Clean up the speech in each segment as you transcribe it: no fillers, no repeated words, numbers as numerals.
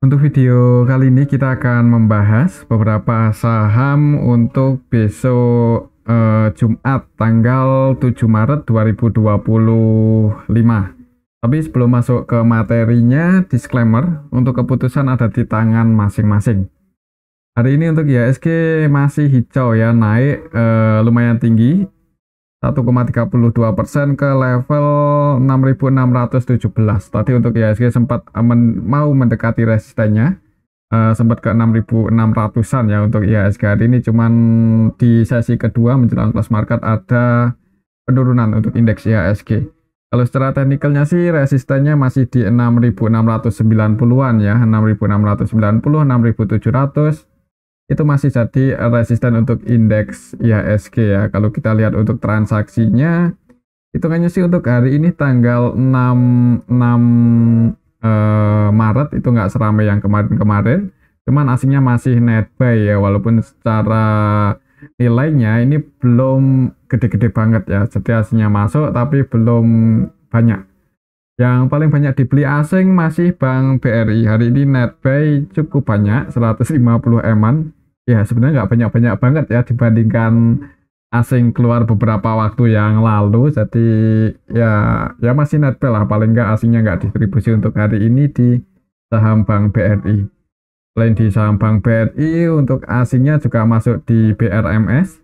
Untuk video kali ini kita akan membahas beberapa saham untuk besok Jumat tanggal 7 Maret 2025. Tapi sebelum masuk ke materinya, disclaimer, untuk keputusan ada di tangan masing-masing. Hari ini untuk IHSG masih hijau ya, naik lumayan tinggi 1,32% ke level 6.617. Tadi untuk IHSG sempat mau mendekati resistennya, sempat ke 6.600-an ya untuk IHSG. Hari ini cuman di sesi kedua menjelang close market ada penurunan untuk indeks IHSG. Kalau secara teknikalnya sih resistennya masih di 6.690-an ya, 6.690, 6.700. Itu masih jadi resisten untuk indeks IHSG ya. Kalau kita lihat untuk transaksinya, hitungannya sih untuk hari ini tanggal 6 Maret itu nggak seramai yang kemarin-kemarin. Cuman aslinya masih net buy ya, walaupun secara nilainya ini belum gede-gede banget ya. Jadi aslinya masuk tapi belum banyak. Yang paling banyak dibeli asing masih Bank BRI. Hari ini net buy cukup banyak, 150 M-an. Ya sebenarnya nggak banyak-banyak banget ya dibandingkan asing keluar beberapa waktu yang lalu. Jadi ya masih net buy lah, paling nggak asingnya nggak distribusi untuk hari ini di saham Bank BRI. Selain di saham Bank BRI, untuk asingnya juga masuk di BRMS,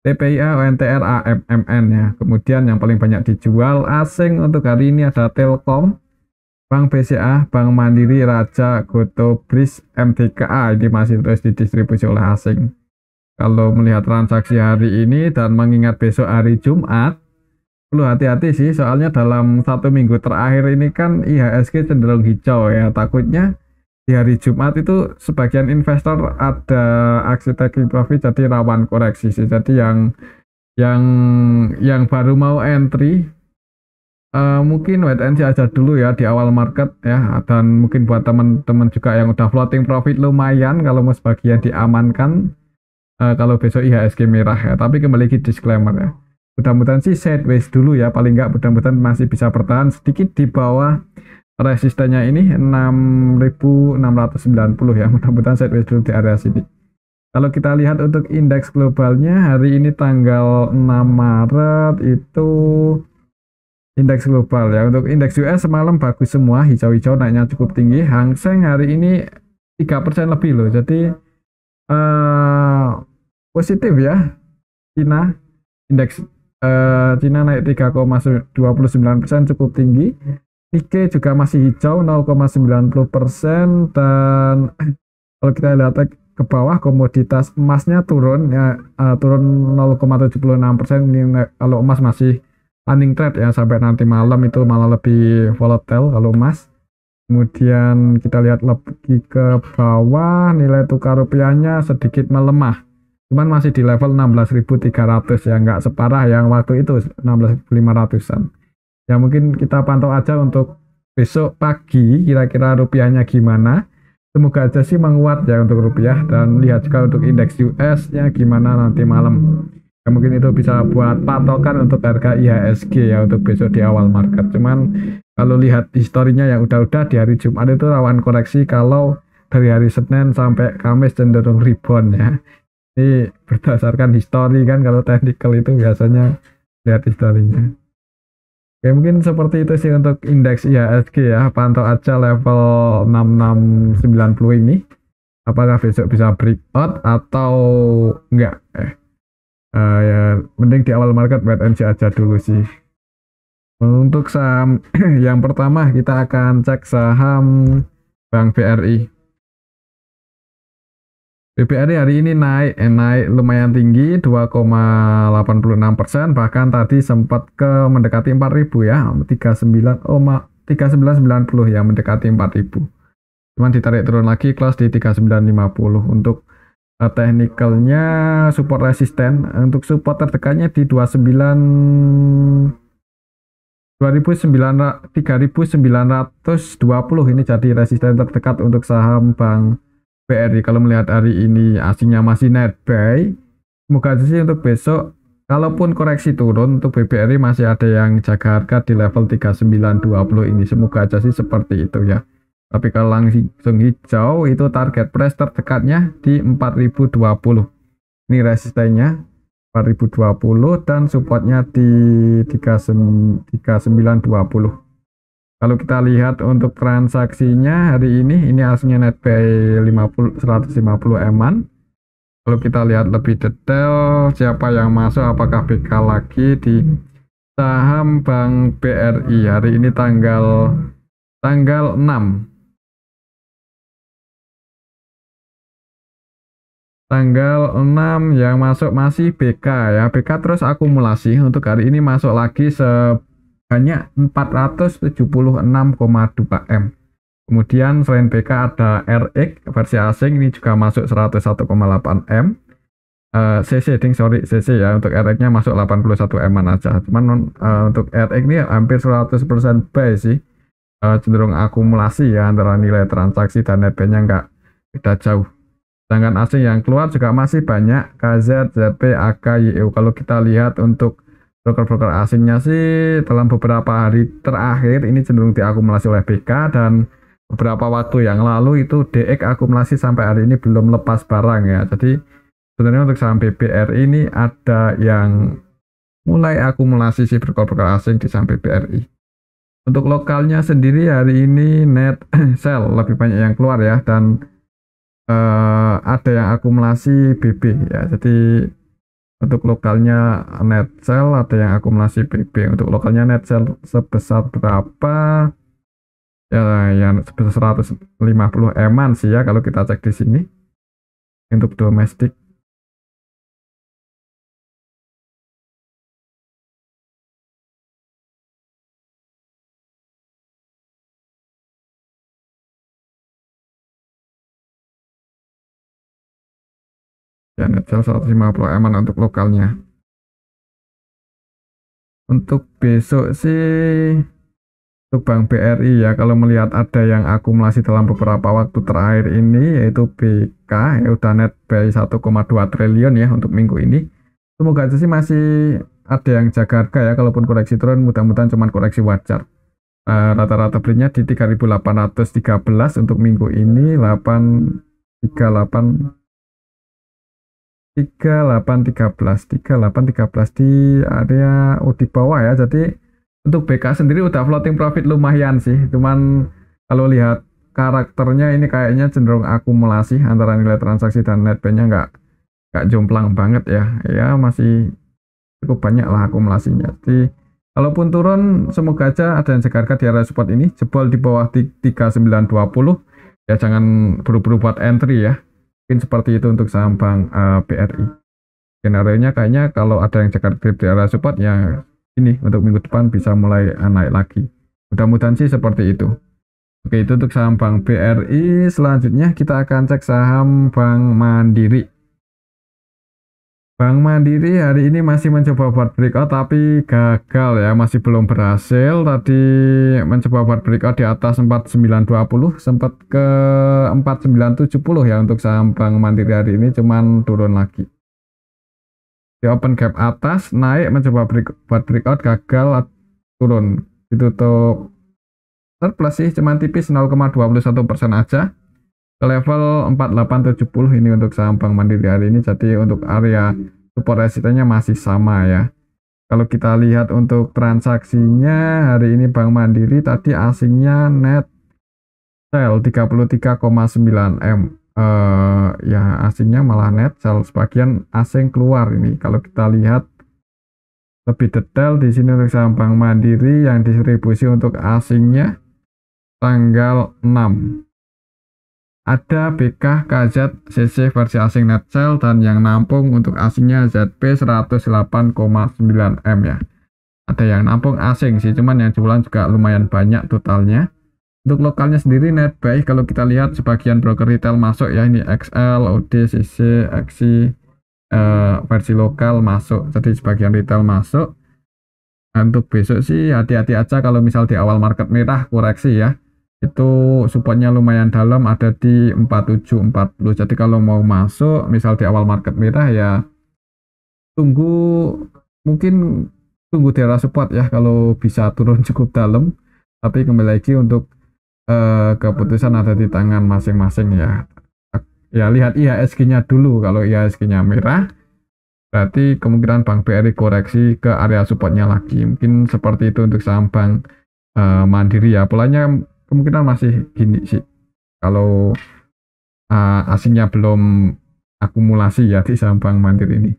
TPIA, ONTR, AMMN ya. Kemudian yang paling banyak dijual asing untuk hari ini ada Telkom, Bank BCA, Bank Mandiri, Raja, Goto, BRIS, MTKA. Ini masih terus didistribusi oleh asing. Kalau melihat transaksi hari ini dan mengingat besok hari Jumat, perlu hati-hati sih, soalnya dalam satu minggu terakhir ini kan IHSG cenderung hijau ya. Takutnya di hari Jumat itu sebagian investor ada aksi taking profit, jadi rawan koreksi sih. Jadi yang baru mau entry, mungkin wait and see aja dulu ya di awal market ya. Dan mungkin buat teman-teman juga yang udah floating profit lumayan, kalau mau sebagian diamankan kalau besok IHSG merah ya. Tapi kembali ke disclaimer ya, mudah-mudahan sih sideways dulu ya, paling nggak mudah-mudahan masih bisa bertahan sedikit di bawah resistennya ini 6.690 ya. Mudah-mudahan sideways dulu di area sini. Kalau kita lihat untuk indeks globalnya hari ini tanggal 6 Maret itu indeks global ya. Untuk indeks US semalam bagus semua, hijau-hijau, naiknya cukup tinggi. Hang Seng hari ini 3% lebih loh. Jadi positif ya. Cina indeks Cina naik 3,29%, cukup tinggi. Nikkei juga masih hijau 0,90%. Dan kalau kita lihat ke bawah, komoditas emasnya turun ya, turun 0,76%. Ini kalau emas masih running trade ya, sampai nanti malam itu malah lebih volatile kalau emas. Kemudian kita lihat lagi ke bawah, nilai tukar rupiahnya sedikit melemah, cuman masih di level 16.300 ya, nggak separah yang waktu itu 16.500-an. Ya mungkin kita pantau aja untuk besok pagi kira-kira rupiahnya gimana. Semoga aja sih menguat ya untuk rupiah, dan lihat juga untuk indeks US nya gimana nanti malam. Ya, mungkin itu bisa buat patokan untuk harga IHSG ya untuk besok di awal market. Cuman kalau lihat historinya yang udah-udah di hari Jumat itu rawan koreksi, kalau dari hari Senin sampai Kamis cenderung rebound ya. Ini berdasarkan histori kan, kalau technical itu biasanya lihat historinya. Oke, mungkin seperti itu sih untuk indeks IHSG ya. Pantau aja level 6690 ini. Apakah besok bisa breakout atau enggak? Ya, mending di awal market wait and see aja dulu sih. Untuk saham yang pertama kita akan cek saham Bank BRI. BBRI hari ini naik lumayan tinggi 2,86%, bahkan tadi sempat ke mendekati 4.000 ya, 3990 ya, mendekati 4.000. Cuman ditarik turun lagi, close di 3950. Untuk technicalnya support resisten, untuk support terdekatnya di 3.920 ini jadi resisten terdekat untuk saham Bank BRI. Kalau melihat hari ini asingnya masih net buy, semoga aja sih untuk besok kalaupun koreksi turun untuk BBRI masih ada yang jaga harga di level 3920 ini. Semoga aja sih seperti itu ya. Tapi kalau langsung hijau itu target price terdekatnya di 4020. Ini resistennya 4020 dan supportnya di 3920. Kalau kita lihat untuk transaksinya hari ini hasilnya netbuy 150 eman. Kalau kita lihat lebih detail siapa yang masuk, apakah BK lagi di saham Bank BRI hari ini tanggal 6. Tanggal 6 yang masuk masih BK ya. BK terus akumulasi untuk hari ini masuk lagi sebanyak 476,2 M. Kemudian selain BK ada RX versi asing ini juga masuk 101,8 M. CC ya, untuk RX-nya masuk 81 M aja. Cuman untuk RX ini hampir 100% buy sih. Cenderung akumulasi ya antara nilai transaksi dan netbuy-nya nggak beda jauh. Sedangkan asing yang keluar juga masih banyak, KZ, ZP, AK, YEU. Kalau kita lihat untuk broker-broker asingnya sih dalam beberapa hari terakhir ini cenderung diakumulasi oleh BK, dan beberapa waktu yang lalu itu DX akumulasi sampai hari ini belum lepas barang ya. Jadi sebenarnya untuk saham BBRI ini ada yang mulai akumulasi sih broker-broker asing di saham BBRI. Untuk lokalnya sendiri hari ini net sell lebih banyak yang keluar ya, dan ada yang akumulasi BB ya. Jadi untuk lokalnya net sell ada yang akumulasi BB. Untuk lokalnya net sell sebesar berapa ya, yang sebesar 150 eman sih ya kalau kita cek di sini untuk domestik. Ya, net sell 150 eman untuk lokalnya. Untuk besok sih untuk Bank BRI ya, kalau melihat ada yang akumulasi dalam beberapa waktu terakhir ini yaitu BK ya, udah net by 1,2 triliun ya untuk minggu ini. Semoga aja sih masih ada yang jaga harga ya, kalaupun koreksi turun mudah-mudahan cuma koreksi wajar. Rata-rata belinya di 3.813 untuk minggu ini, 3813 di area di bawah ya. Jadi untuk BK sendiri udah floating profit lumayan sih, cuman kalau lihat karakternya ini kayaknya cenderung akumulasi antara nilai transaksi dan netbuy-nya nggak jomplang banget ya. Ya masih cukup banyak lah akumulasinya. Jadi kalaupun turun semoga aja ada yang jaga harga di area support ini, jebol di bawah 3920 ya, jangan buru-buru buat entry ya. Mungkin seperti itu untuk saham Bank BRI. Skenario-nya kayaknya kalau ada yang jaga di area support ya ini untuk minggu depan bisa mulai naik lagi. Mudah-mudahan sih seperti itu. Oke, itu untuk saham Bank BRI. Selanjutnya kita akan cek saham Bank Mandiri. Bank Mandiri hari ini masih mencoba buat breakout tapi gagal ya, masih belum berhasil. Tadi mencoba buat breakout di atas 4920, sempat ke 4970 ya untuk saham Bank Mandiri hari ini, cuman turun lagi. Di open gap atas naik mencoba buat breakout, gagal, turun, ditutup surplus sih, cuman tipis 0,21% aja ke level 4870 ini untuk saham Bank Mandiri hari ini. Jadi untuk area support resistennya masih sama ya. Kalau kita lihat untuk transaksinya hari ini Bank Mandiri tadi asingnya net sell 33,9 M. Ya asingnya malah net sell, sebagian asing keluar ini. Kalau kita lihat lebih detail di sini untuk saham Bank Mandiri yang distribusi untuk asingnya tanggal 6. Ada BK, KZ, CC versi asing net sell, dan yang nampung untuk asingnya ZP 108,9 M ya. Ada yang nampung asing sih, cuman yang jualan juga lumayan banyak totalnya. Untuk lokalnya sendiri net buy, kalau kita lihat sebagian broker retail masuk ya, ini XL, OD, CC, XI, versi lokal masuk, jadi sebagian retail masuk. Nah, untuk besok sih hati-hati aja kalau misal di awal market merah koreksi ya. Itu supportnya lumayan dalam, ada di 4740. Jadi kalau mau masuk misal di awal market merah ya mungkin tunggu di area support ya, kalau bisa turun cukup dalam. Tapi kembali lagi untuk keputusan ada di tangan masing-masing ya. Ya lihat IHSG-nya dulu. Kalau IHSG-nya merah, berarti kemungkinan Bank BRI koreksi ke area supportnya lagi. Mungkin seperti itu untuk saham Bank Mandiri ya. Polanya kemungkinan masih gini sih. Kalau asingnya belum akumulasi ya di saham Bank Mandiri ini.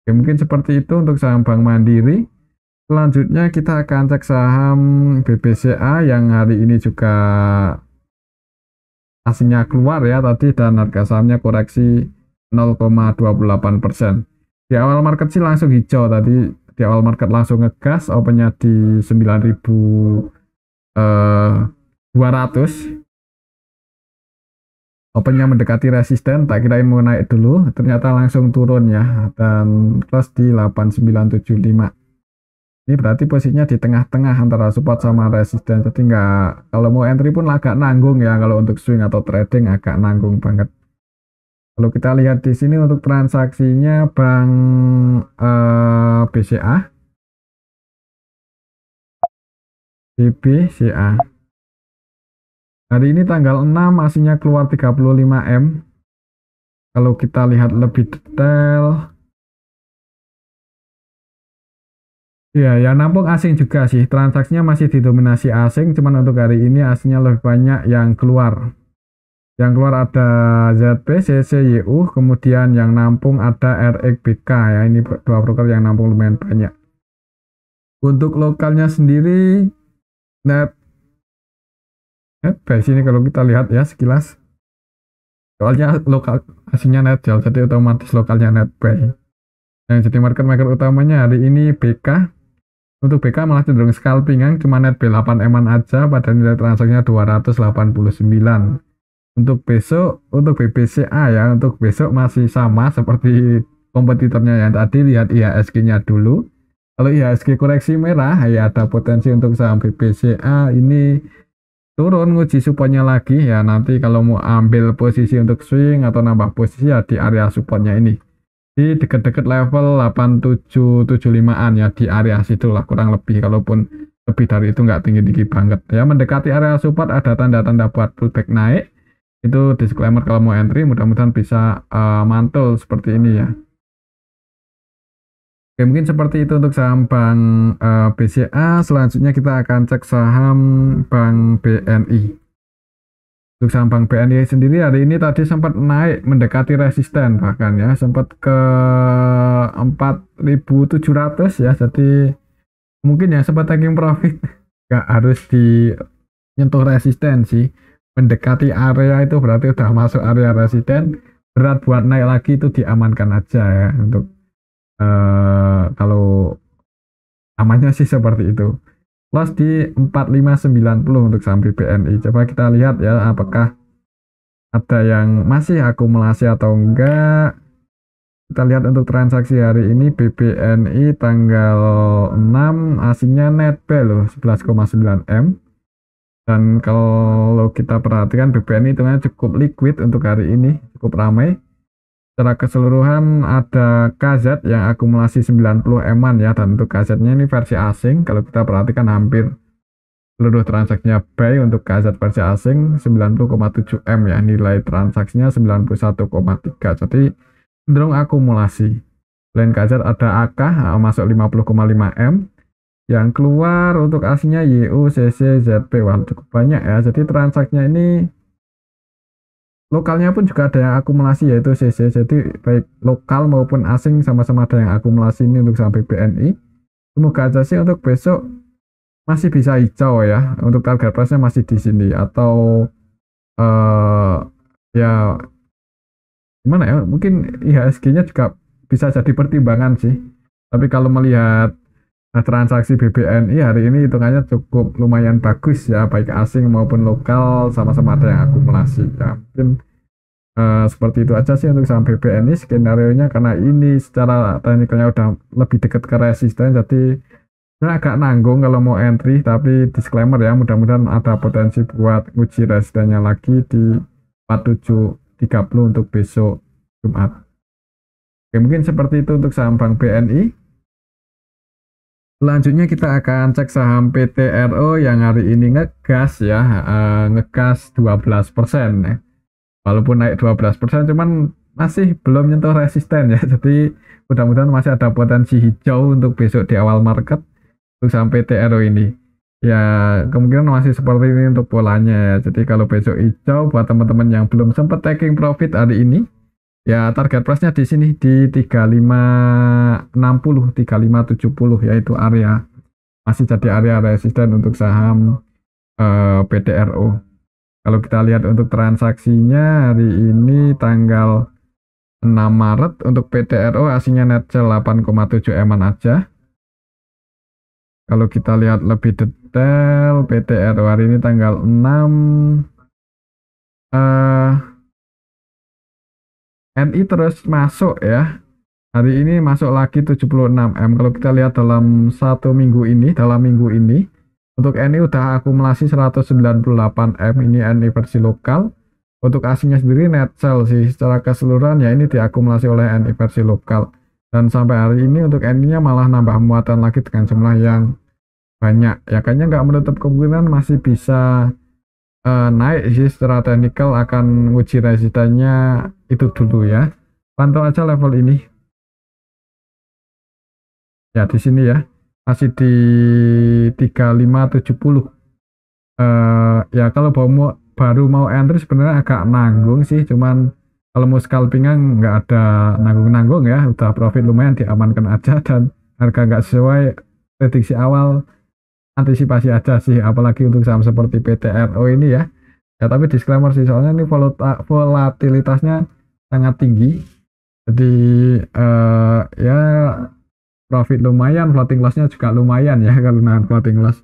Oke, mungkin seperti itu untuk saham Bank Mandiri. Selanjutnya kita akan cek saham BBCA yang hari ini juga asingnya keluar ya tadi, dan harga sahamnya koreksi 0,28%. Di awal market sih langsung hijau tadi, di awal market langsung ngegas, opennya di 9.200, opennya mendekati resisten, tak kirain mau naik dulu, ternyata langsung turun ya, dan close di 8975. Ini berarti posisinya di tengah-tengah antara support sama resisten, jadi nggak, kalau mau entry pun agak nanggung ya, kalau untuk swing atau trading agak nanggung banget. Kalau kita lihat di sini untuk transaksinya Bank BCA, BBCA. Hari ini tanggal 6 aslinya keluar 35M. Kalau kita lihat lebih detail, ya, yang nampung asing juga sih. Transaksinya masih didominasi asing, cuman untuk hari ini aslinya lebih banyak yang keluar. Yang keluar ada ZP, CCYU, kemudian yang nampung ada RXBK ya. Ini dua broker yang nampung lumayan banyak. Untuk lokalnya sendiri, NetBuy sini kalau kita lihat ya sekilas. Soalnya lokal aslinya NetGel, jadi otomatis lokalnya NetBuy. Yang jadi market maker utamanya hari ini BK. Untuk BK malah cenderung scalpingan, cuma net B8M aja pada nilai transaksinya 289. Untuk besok, untuk BBCA ya, untuk besok masih sama seperti kompetitornya yang tadi, lihat IHSG-nya dulu. Kalau IHSG koreksi merah, ya ada potensi untuk saham BBCA ini turun nguji supportnya lagi ya. Nanti kalau mau ambil posisi untuk swing atau nambah posisi ya di area supportnya ini. Di deket-deket level 8775-an ya, di area situ lah kurang lebih, kalaupun lebih dari itu nggak tinggi-tinggi banget ya. Mendekati area support ada tanda-tanda buat pullback naik, itu disclaimer kalau mau entry, mudah-mudahan bisa mantul seperti ini ya. Oke, mungkin seperti itu untuk saham Bank BCA. Selanjutnya kita akan cek saham Bank BNI. Untuk saham Bank BNI sendiri hari ini tadi sempat naik mendekati resisten, bahkan ya sempat ke 4.700 ya, jadi mungkin ya sempat taking profit nggak harus di nyentuh resisten sih. Mendekati area itu berarti udah masuk area resisten, berat buat naik lagi itu diamankan aja ya. Untuk kalau amannya sih seperti itu. Plus di 4590 untuk saham BNI. Coba kita lihat ya apakah ada yang masih akumulasi atau enggak. Kita lihat untuk transaksi hari ini BBNI tanggal 6 asingnya netbuy loh 11,9M. Dan kalau kita perhatikan BBNI hitungannya cukup liquid untuk hari ini, cukup ramai. Secara keseluruhan ada KZ yang akumulasi 90M-an ya, dan untuk KZ-nya ini versi asing. Kalau kita perhatikan hampir seluruh transaksinya buy untuk KZ versi asing 90,7M ya, nilai transaksinya 91,3, jadi cenderung akumulasi. Selain KZ ada AK masuk 50,5M, yang keluar untuk aslinya YU, CC, ZP, wah cukup banyak ya. Jadi transaksinya ini lokalnya pun juga ada yang akumulasi yaitu CC, jadi baik lokal maupun asing sama-sama ada yang akumulasi ini untuk sampai BNI. Semoga aja sih untuk besok masih bisa hijau ya, untuk target price-nya masih di sini, atau ya gimana ya, mungkin IHSG-nya juga bisa jadi pertimbangan sih. Tapi kalau melihat transaksi BBNI hari ini hitungannya cukup lumayan bagus ya, baik asing maupun lokal sama-sama ada yang akumulasi ya. Mungkin seperti itu aja sih untuk saham BBNI skenario-nya, karena ini secara teknikalnya udah lebih dekat ke resisten, jadi agak nanggung kalau mau entry. Tapi disclaimer ya, mudah-mudahan ada potensi buat uji resistennya lagi di 4730 untuk besok Jumat. Oke, mungkin seperti itu untuk saham Bank BNI. Selanjutnya kita akan cek saham PTRO yang hari ini ngegas ya, ngegas 12% ya. Walaupun naik 12% cuman masih belum nyentuh resisten ya. Jadi mudah-mudahan masih ada potensi hijau untuk besok di awal market untuk saham PTRO ini. Ya kemungkinan masih seperti ini untuk polanya ya. Jadi kalau besok hijau buat teman-teman yang belum sempat taking profit hari ini, ya target price-nya di sini di 3560, 3570 yaitu area masih jadi area resisten untuk saham PTRO. Kalau kita lihat untuk transaksinya hari ini tanggal 6 Maret untuk PTRO aslinya net sell 8,7 eman aja. Kalau kita lihat lebih detail PTRO hari ini tanggal 6 NI terus masuk ya. Hari ini masuk lagi 76M. Kalau kita lihat dalam dalam minggu ini untuk NI udah akumulasi 198M. Ini NI versi lokal. Untuk asingnya sendiri net sell sih. Secara keseluruhan ya ini diakumulasi oleh NI versi lokal. Dan sampai hari ini untuk NI-nya malah nambah muatan lagi dengan jumlah yang banyak. Ya kayaknya nggak menutup kemungkinan masih bisa naik sih. Secara teknikal akan uji resistannya itu dulu ya. Pantau aja level ini. Ya di sini ya masih di 3570. Ya kalau baru mau entry sebenarnya agak nanggung sih, cuman kalau mau scalpingan nggak ada nanggung-nanggung ya, udah profit lumayan diamankan aja dan harga nggak sesuai prediksi awal, antisipasi aja sih, apalagi untuk saham seperti PTRO ini ya. Ya tapi disclaimer sih soalnya ini volatilitasnya sangat tinggi, jadi ya profit lumayan, floating loss-nya juga lumayan ya kalau nahan floating loss.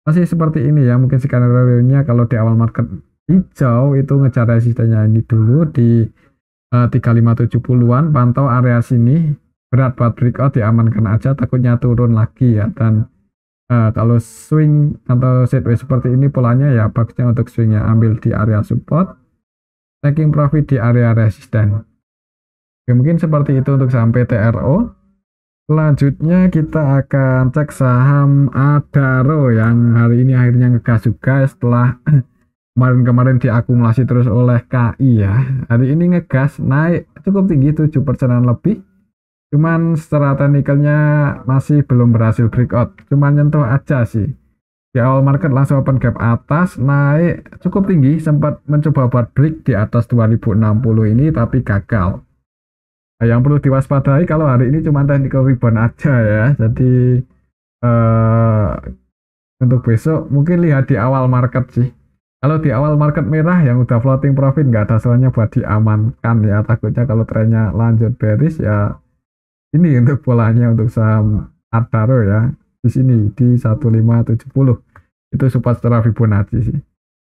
Masih seperti ini ya, mungkin skenario-nya kalau di awal market hijau itu ngejar resistennya ini dulu di 3570-an, pantau area sini, berat buat breakout diamankan aja, takutnya turun lagi ya. Dan kalau swing atau sideways seperti ini polanya ya bagusnya untuk swingnya ambil di area support, taking profit di area resisten. Oke, mungkin seperti itu untuk saham PTRO. Selanjutnya kita akan cek saham Adaro yang hari ini akhirnya ngegas juga setelah kemarin-kemarin diakumulasi terus oleh KI ya. Hari ini ngegas naik cukup tinggi 7%-an lebih. Cuman secara teknikalnya masih belum berhasil breakout. Cuman nyentuh aja sih. Di awal market langsung open gap atas, naik cukup tinggi, sempat mencoba buat break di atas 2060 ini tapi gagal. Yang perlu diwaspadai kalau hari ini cuma technical rebound aja ya. Jadi untuk besok mungkin lihat di awal market sih. Kalau di awal market merah yang udah floating profit nggak ada salahnya buat diamankan ya. Takutnya kalau trennya lanjut bearish ya ini untuk polanya untuk saham Adaro ya. Di sini di 1570 itu support secara Fibonacci sih.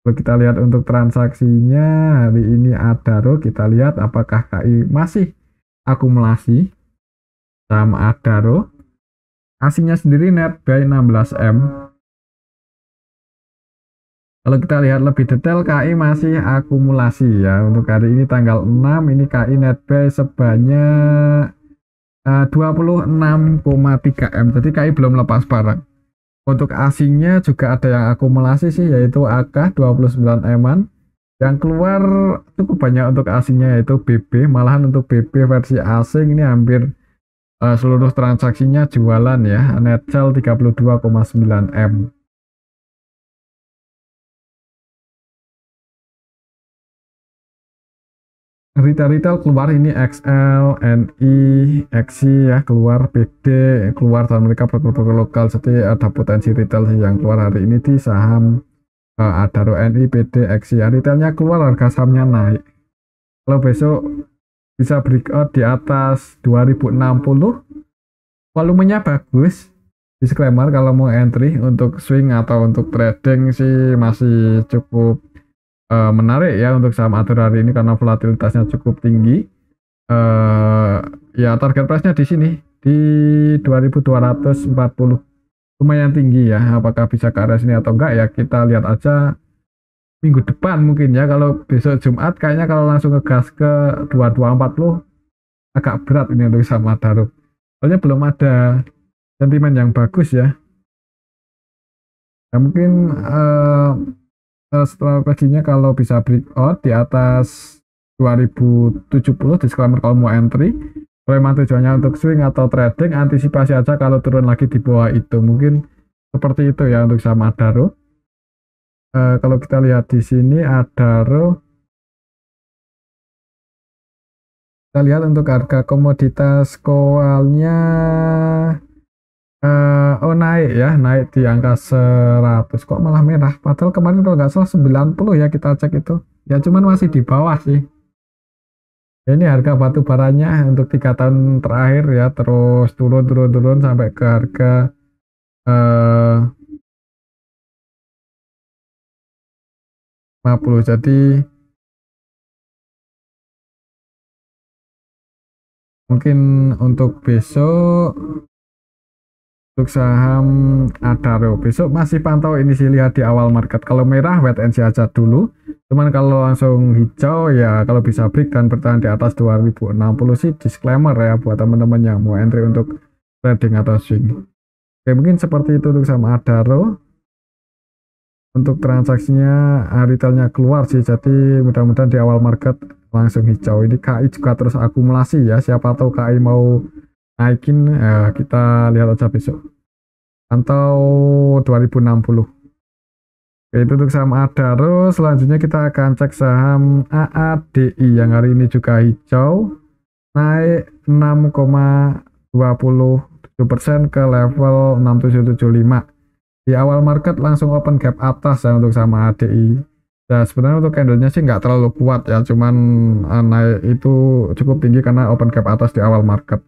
Kalau kita lihat untuk transaksinya hari ini Adaro, kita lihat apakah KI masih akumulasi saham Adaro. Asingnya sendiri net buy 16M. Kalau kita lihat lebih detail KI masih akumulasi ya. Untuk hari ini tanggal 6 ini KI net buy sebanyak 26,3M. Jadi KI belum lepas barang. Untuk asingnya juga ada yang akumulasi sih, yaitu AK 29M-an. Yang keluar cukup banyak untuk asingnya yaitu BB. Malahan untuk BB versi asing ini hampir seluruh transaksinya jualan ya. Net sell 32,9M. Retail keluar ini XL, NI, XI ya keluar, PD keluar, dan mereka produk lokal. Jadi ada potensi retail yang keluar hari ini di saham Adaro, NI, PD, XI ya. Retailnya keluar, harga sahamnya naik. Kalau besok bisa breakout di atas 2060, volumenya bagus. Disclaimer kalau mau entry untuk swing atau untuk trading sih masih cukup menarik ya untuk saham Adaro hari ini karena volatilitasnya cukup tinggi. Ya target price-nya di sini di 2240, lumayan tinggi ya. Apakah bisa ke arah sini atau enggak ya kita lihat aja minggu depan mungkin ya. Kalau besok Jumat kayaknya kalau langsung ngegas ke 2240 agak berat ini untuk saham Adaro. Soalnya belum ada sentimen yang bagus ya. Ya mungkin strateginya kalau bisa breakout di atas 2070, disclaimer kalau mau entry. Kalau memang tujuannya untuk swing atau trading, antisipasi aja kalau turun lagi di bawah itu. Mungkin seperti itu ya untuk saham Adaro. Kalau kita lihat di sini Adaro, kita lihat untuk harga komoditas koalnya oh naik ya, naik di angka 100, kok malah merah, padahal kemarin kalau nggak salah 90 ya kita cek itu ya, cuman masih di bawah sih ya. Ini harga batu baranya untuk 3 tahun terakhir ya, terus turun sampai ke harga 50. Jadi mungkin untuk besok, untuk saham Adaro besok masih pantau ini sih, lihat di awal market. Kalau merah wait and see aja dulu. Cuman kalau langsung hijau ya kalau bisa break dan bertahan di atas 2060 sih disclaimer ya buat teman-teman yang mau entry untuk trading atau swing. Oke, mungkin seperti itu untuk saham Adaro. Untuk transaksinya retailnya keluar sih, jadi mudah-mudahan di awal market langsung hijau. Ini KI juga terus akumulasi ya, siapa tahu KI mau naikin, kita lihat aja besok atau 2060. Oke, itu untuk saham Adaro. Selanjutnya kita akan cek saham AADI yang hari ini juga hijau, naik 6,27% ke level 6775. Di awal market langsung open gap atas ya untuk saham ADI. Ya sebenarnya untuk candlenya sih nggak terlalu kuat ya, cuman naik itu cukup tinggi karena open gap atas di awal market.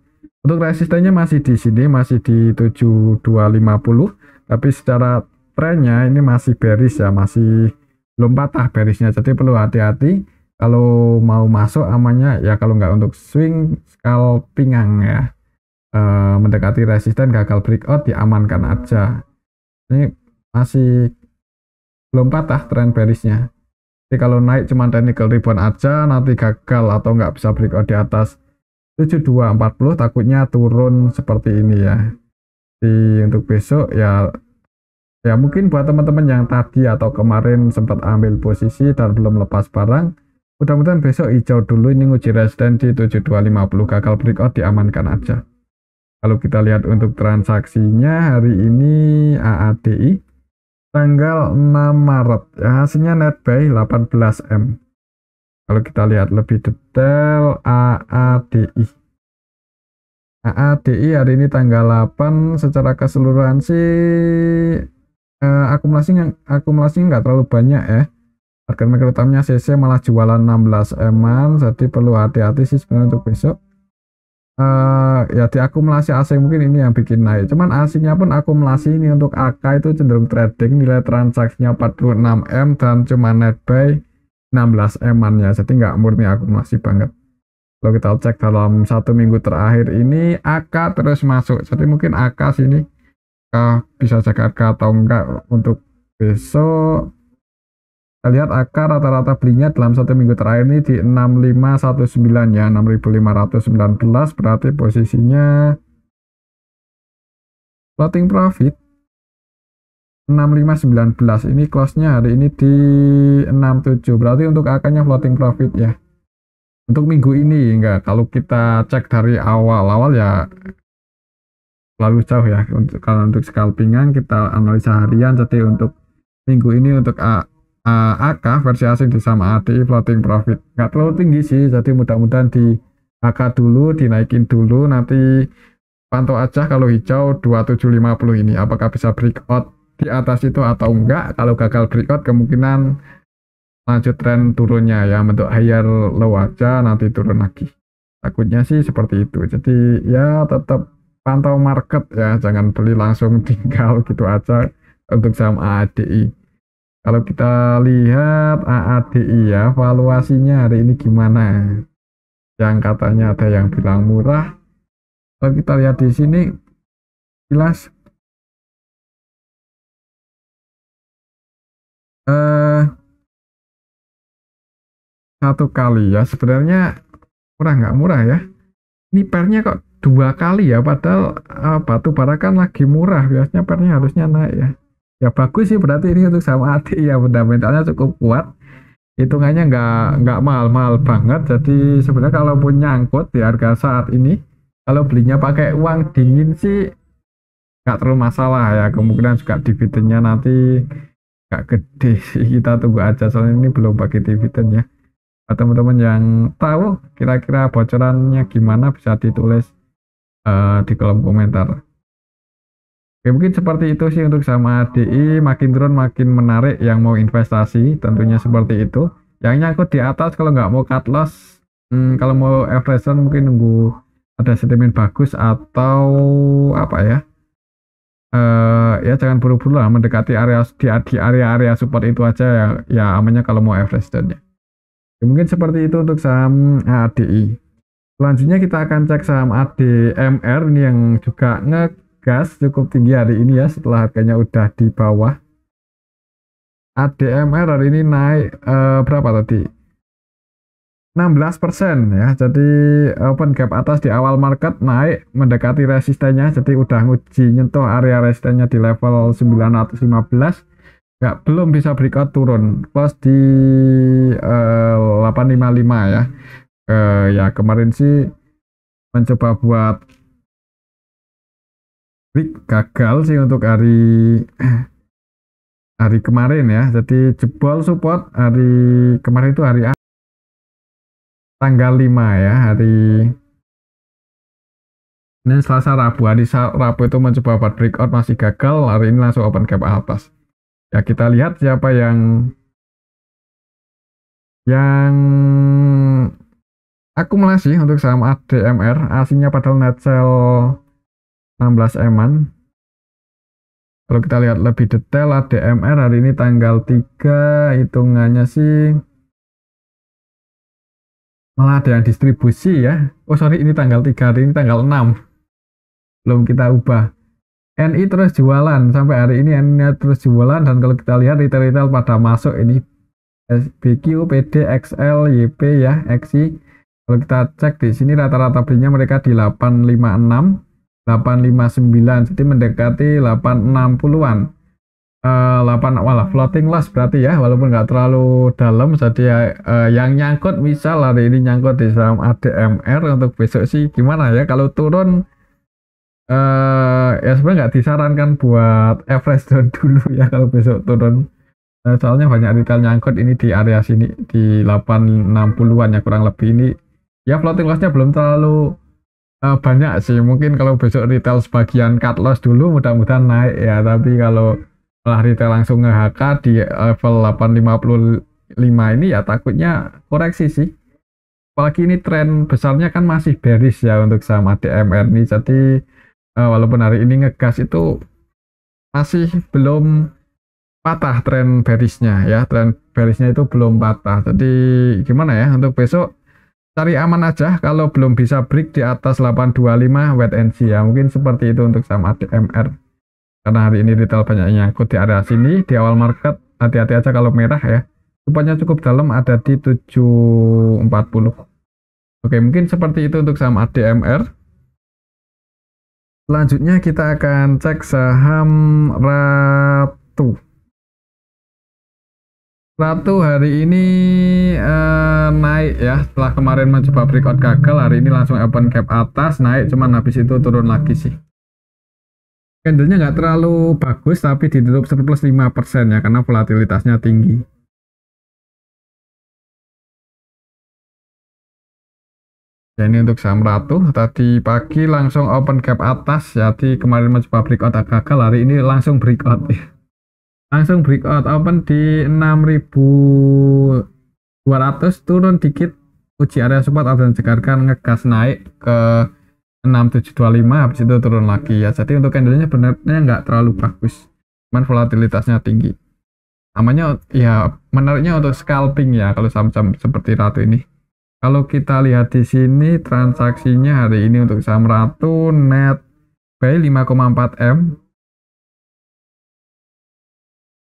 Untuk resistennya masih di sini, masih di 7250, tapi secara trennya ini masih bearish ya, masih belum patah bearishnya, jadi perlu hati-hati kalau mau masuk amannya ya, kalau nggak untuk swing scalping ya, mendekati resisten gagal breakout diamankan aja. Ini masih belum patah tren bearishnya. Jadi kalau naik cuma technical rebound aja, nanti gagal atau nggak bisa breakout di atas 7240, takutnya turun seperti ini ya. Jadi untuk besok ya mungkin buat teman-teman yang tadi atau kemarin sempat ambil posisi dan belum lepas barang, mudah-mudahan besok hijau dulu, ini nguji resisten di 7250, gagal breakout diamankan aja. Kalau kita lihat untuk transaksinya hari ini AADI tanggal 6 Maret ya, hasilnya net buy 18M. Kalau kita lihat lebih detail AADI hari ini tanggal 8, secara keseluruhan sih akumulasinya nggak terlalu banyak ya. Harga market utamanya CC malah jualan 16M-an, jadi perlu hati-hati sih sebenarnya untuk besok. Ya di akumulasi asing mungkin ini yang bikin naik, cuman asingnya pun akumulasi ini untuk AK itu cenderung trading, nilai transaksinya 46M dan cuma net buy 16M-an ya, jadi nggak murni akumulasi banget. Kalau kita cek dalam 1 minggu terakhir ini AK terus masuk, jadi mungkin AK sini bisa cek AK atau enggak untuk besok. Kita lihat AK rata-rata belinya dalam 1 minggu terakhir ini di 6519 ya, 6519, berarti posisinya floating profit 6519, ini close-nya hari ini di 67, berarti untuk AK-nya floating profit ya. Untuk minggu ini enggak, kalau kita cek dari awal-awal ya terlalu jauh ya. Kalau untuk scalpingan kita analisa harian, jadi untuk minggu ini untuk AK versi asing di saham ADI floating profit nggak terlalu tinggi sih, jadi mudah-mudahan di AK dulu, dinaikin dulu, nanti pantau aja kalau hijau 2750 ini apakah bisa breakout di atas itu atau enggak. Kalau gagal breakout kemungkinan lanjut tren turunnya ya, bentuk higher low aja nanti turun lagi, takutnya sih seperti itu. Jadi ya tetap pantau market ya, jangan beli langsung tinggal gitu aja untuk saham ADI. Kalau kita lihat AADI ya, valuasinya hari ini gimana? Yang katanya ada yang bilang murah. Kalau kita lihat di sini jelas satu kali ya, sebenarnya murah nggak murah ya. Ini pernya kok dua kali ya, padahal batu bara kan lagi murah, biasanya pernya harusnya naik ya. Ya bagus sih berarti ini untuk saham ADI ya, fundamentalnya cukup kuat, hitungannya nggak mahal-mahal banget. Jadi sebenarnya kalau pun nyangkut di harga saat ini, kalau belinya pakai uang dingin sih nggak terlalu masalah ya, kemungkinan juga dividennya nanti nggak gede sih, kita tunggu aja soalnya ini belum pakai dividen ya. Teman-teman yang tahu kira-kira bocorannya gimana bisa ditulis di kolom komentar. Oke, mungkin seperti itu sih untuk saham ADI, makin turun makin menarik yang mau investasi, tentunya seperti itu. Yang nyangkut di atas kalau nggak mau cut loss, kalau mau average mungkin nunggu ada sentimen bagus atau apa ya, ya jangan buru-buru lah mendekati area di area-area support itu aja ya, ya amannya kalau mau average ya. Mungkin seperti itu untuk saham ADI. Selanjutnya kita akan cek saham ADMR ini yang juga ngegas cukup tinggi hari ini ya, setelah harganya udah di bawah. ADMR hari ini naik berapa tadi? 16% ya, jadi open gap atas di awal market, naik mendekati resistennya, jadi udah nguji nyentuh area resistennya di level 915, nggak belum bisa breakout turun, plus di 855 ya. Ya kemarin sih mencoba buat break, gagal sih untuk hari kemarin ya, jadi jebol support hari kemarin itu hari tanggal 5 ya, hari ini Selasa Rabu. Hari Rabu itu mencoba buat breakout masih gagal, hari ini langsung open gap atas ya. Kita lihat siapa yang akumulasi untuk saham ADMR, aslinya padahal net sell 16 eman. Kalau kita lihat lebih detail, ADMR hari ini tanggal 3, hitungannya sih malah ada yang distribusi ya. Oh sorry, ini tanggal 3, hari ini tanggal 6. Belum kita ubah. NI terus jualan, sampai hari ini NI terus jualan, dan kalau kita lihat retail-retail pada masuk ini. SBQ, PD, XL, YP ya, XI. Kalau kita cek di sini rata-rata belinya mereka di 856, 859, jadi mendekati 860-an. 8 malah floating loss berarti ya, walaupun nggak terlalu dalam. Jadi yang nyangkut misal hari ini nyangkut di saham ADMR, untuk besok sih gimana ya, kalau turun ya sebenarnya nggak disarankan buat average down dulu ya kalau besok turun. Soalnya banyak retail nyangkut ini di area sini di 860-an ya kurang lebih. Ini ya floating lossnya belum terlalu banyak sih, mungkin kalau besok retail sebagian cut loss dulu mudah-mudahan naik ya, tapi kalau setelah retail langsung nge-HK di level 855 ini ya takutnya koreksi sih. Apalagi ini tren besarnya kan masih bearish ya untuk saham ADMR ini, jadi walaupun hari ini ngegas itu masih belum patah tren bearishnya ya, tren bearishnya itu belum patah. Jadi gimana ya, untuk besok cari aman aja, kalau belum bisa break di atas 825 wait and see ya, mungkin seperti itu untuk saham ADMR. Karena hari ini retail banyak nyangkut di area sini di awal market, hati-hati aja kalau merah ya. Supaya cukup dalam, ada di 740. Oke, mungkin seperti itu untuk saham ADMR. Selanjutnya kita akan cek saham Ratu. Ratu hari ini naik ya, setelah kemarin mencoba breakout gagal, hari ini langsung open gap atas, naik, cuman habis itu turun lagi sih. Candlenya nggak terlalu bagus, tapi ditutup surplus 5% ya, karena volatilitasnya tinggi. Ya ini untuk saham Ratu, tadi pagi langsung open gap atas, jadi kemarin mencoba breakout gagal, hari ini langsung breakout. Langsung breakout open di 6.200, turun dikit, uji area support, ada jegarkan, ngegas naik ke 6725, habis itu turun lagi ya. Jadi untuk candlenya sebenarnya nggak terlalu bagus, cuman volatilitasnya tinggi. Namanya ya menariknya untuk scalping ya kalau saham-saham seperti Ratu ini. Kalau kita lihat di sini transaksinya hari ini untuk saham Ratu net buy 5,4 M.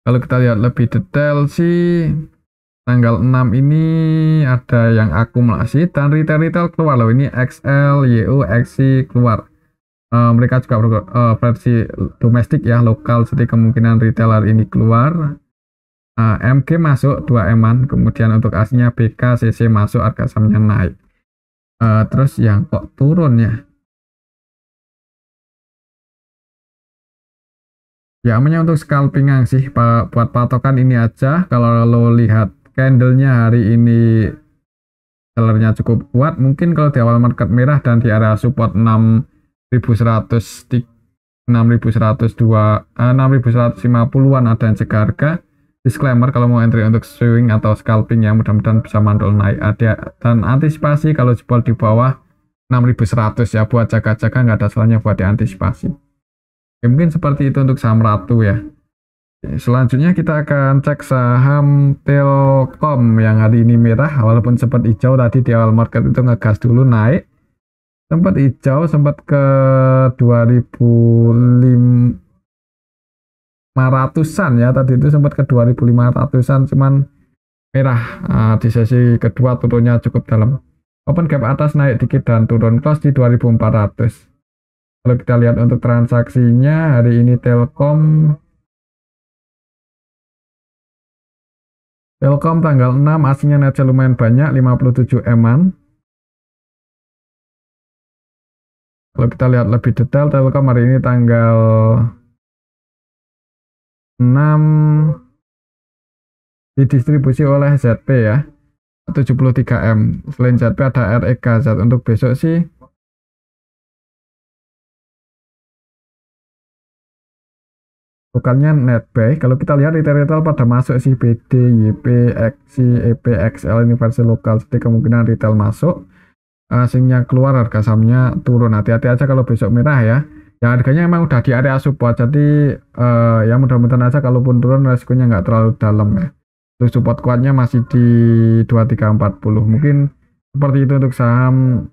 Kalau kita lihat lebih detail sih tanggal 6 ini ada yang akumulasi dan retail keluar loh. Ini XL, YU, XC keluar. Mereka juga versi domestik ya, lokal, jadi kemungkinan retailer ini keluar. MG masuk 2 eman, kemudian untuk aslinya BK, CC masuk, harga sahamnya naik. Terus yang kok turun ya? Ya, namanya untuk scalpingan sih, buat patokan ini aja. Kalau lo lihat candlenya hari ini sellernya cukup kuat, mungkin kalau di awal market merah dan di area support 6.150-an ada yang jaga harga. Disclaimer kalau mau entry untuk swing atau scalping ya, mudah-mudahan bisa mandul naik ada, dan antisipasi kalau jebol di bawah 6.100 ya, buat jaga-jaga, nggak ada salahnya buat diantisipasi. Ya, mungkin seperti itu untuk saham Ratu ya. Selanjutnya kita akan cek saham Telkom yang hari ini merah, walaupun sempat hijau tadi di awal market itu ngegas dulu naik, sempat hijau, sempat ke 2.500-an ya, tadi itu sempat ke 2.500-an, cuman merah. Di sesi kedua turunnya cukup dalam, open gap atas naik dikit dan turun close di 2.400. Kalau kita lihat untuk transaksinya hari ini Telkom tanggal 6 aslinya netnya lumayan banyak, 57 eman. Kalau kita lihat lebih detail, Telkom hari ini tanggal 6 didistribusi oleh ZP ya, 73M. Selain ZP ada REKZ. Untuk besok sih bukannya net buy. Kalau kita lihat retail pada masuk sih, BD, YP, XC, EP, XL ini versi lokal, jadi kemungkinan retail masuk. Asingnya keluar, harga sahamnya turun. Hati-hati aja kalau besok merah ya. Ya harganya emang udah di area support, jadi ya mudah-mudahan aja kalaupun turun resikonya nggak terlalu dalam ya. Untuk support kuatnya masih di 2340. Mungkin seperti itu untuk saham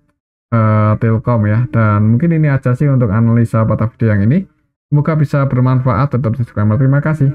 Telkom ya. Dan mungkin ini aja sih untuk analisa pada video yang ini. Semoga bisa bermanfaat. Tetap subscribe. Terima kasih.